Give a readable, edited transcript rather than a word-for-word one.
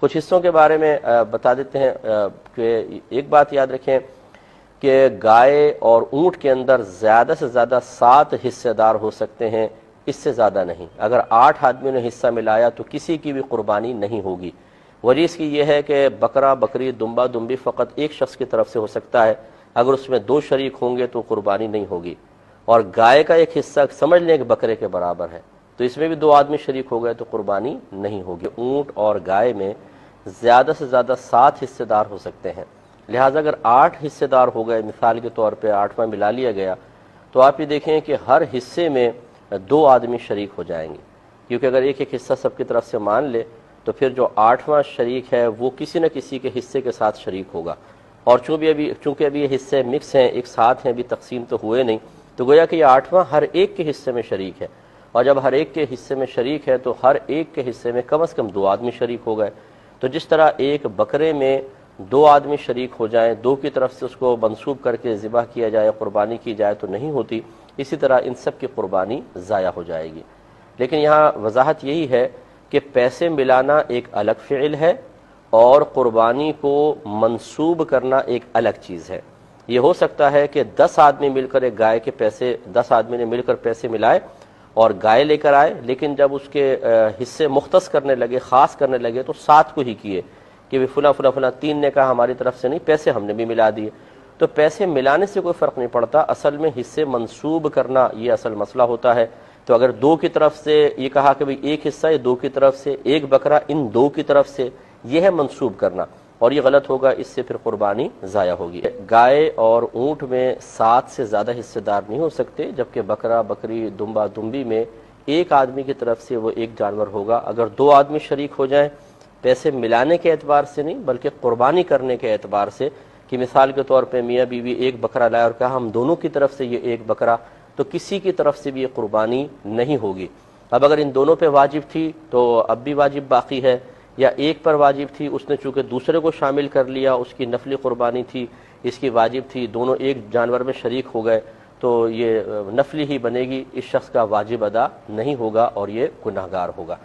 کچھ حصوں کے بارے میں بتا دیتے ہیں کہ ایک بات یاد رکھیں کہ گائے اور اونٹ کے اندر زیادہ سے زیادہ 7 حصے دار ہو سکتے ہیں، اس سے زیادہ نہیں۔ اگر 8 آدمیوں نے حصہ ملایا تو کسی کی بھی قربانی نہیں ہوگی۔ وجہ اس کی یہ ہے کہ بکرا بکری دمبا دمبی فقط ایک شخص کی طرف سے ہو سکتا ہے، اگر اس میں 2 شریک ہوں گے تو قربانی نہیں ہوگی۔ اور گائے کا ایک حصہ سمجھ لیں کہ بکرے کے برابر ہے، تو اس میں بھی 2 آدمی شریک ہو گئے تو قربانی نہیں ہوگی۔ اونٹ اور گائے میں زیادہ سے زیادہ 7 حصے دار ہو سکتے ہیں، لہٰذا اگر 8 حصے دار ہو گئے، مثال کے طور پہ 8واں ملا لیا گیا، تو آپ یہ دیکھیں کہ ہر حصے میں 2 آدمی شریک ہو جائیں گے، کیونکہ اگر ایک ایک حصہ سب کی طرف سے مان لے تو پھر جو 8واں شریک ہے وہ کسی نہ کسی کے حصے کے ساتھ شریک ہوگا۔ اور چونکہ ابھی یہ حصے مکس ہیں، ایک ساتھ ہیں، ابھی تقسیم تو ہوئے نہیں، تو گویا کہ یہ 8واں ہر ایک کے حصے میں شریک ہے، اور جب ہر ایک کے حصے میں شریک ہے تو ہر ایک کے حصے میں کم از کم 2 آدمی شریک ہو گئے۔ تو جس طرح ایک بکرے میں 2 آدمی شریک ہو جائیں، 2 کی طرف سے اس کو منسوب کر کے ذبح کیا جائے، قربانی کی جائے تو نہیں ہوتی، اسی طرح ان سب کی قربانی ضائع ہو جائے گی۔ لیکن یہاں وضاحت یہی ہے کہ پیسے ملانا ایک الگ فعل ہے اور قربانی کو منسوب کرنا ایک الگ چیز ہے۔ یہ ہو سکتا ہے کہ 10 آدمی مل کر ایک گائے کے پیسے، 10 آدمی نے مل کر پیسے ملائے اور گائے لے کر آئے، لیکن جب اس کے حصے مختص کرنے لگے، خاص کرنے لگے، تو 7 کو ہی کیے کہ فلاں 3 نے کہا ہماری طرف سے نہیں، پیسے ہم نے بھی ملا دیے۔ تو پیسے ملانے سے کوئی فرق نہیں پڑتا، اصل میں حصے منسوب کرنا یہ اصل مسئلہ ہوتا ہے۔ تو اگر 2 کی طرف سے یہ کہا کہ بھئی ایک حصہ ہے 2 کی طرف سے، ایک بکرا ان 2 کی طرف سے، یہ ہے منسوب کرنا، اور یہ غلط ہوگا، اس سے پھر قربانی ضائع ہوگی۔ گائے اور اونٹ میں 7 سے زیادہ حصے دار نہیں ہو سکتے، جبکہ بکرا بکری دمبا دمبی میں ایک آدمی کی طرف سے وہ ایک جانور ہوگا۔ اگر 2 آدمی شریک ہو جائیں، پیسے ملانے کے اعتبار سے نہیں بلکہ قربانی کرنے کے اعتبار سے، کہ مثال کے طور پہ میاں بیوی ایک بکرا لائے اور کہا ہم دونوں کی طرف سے یہ ایک بکرا، تو کسی کی طرف سے بھی یہ قربانی نہیں ہوگی۔ اب اگر ان دونوں پہ واجب تھی تو اب بھی واجب باقی ہے، یا ایک پر واجب تھی، اس نے چونکہ دوسرے کو شامل کر لیا، اس کی نفلی قربانی تھی، اس کی واجب تھی، دونوں ایک جانور میں شریک ہو گئے، تو یہ نفلی ہی بنے گی، اس شخص کا واجب ادا نہیں ہوگا اور یہ گناہگار ہوگا۔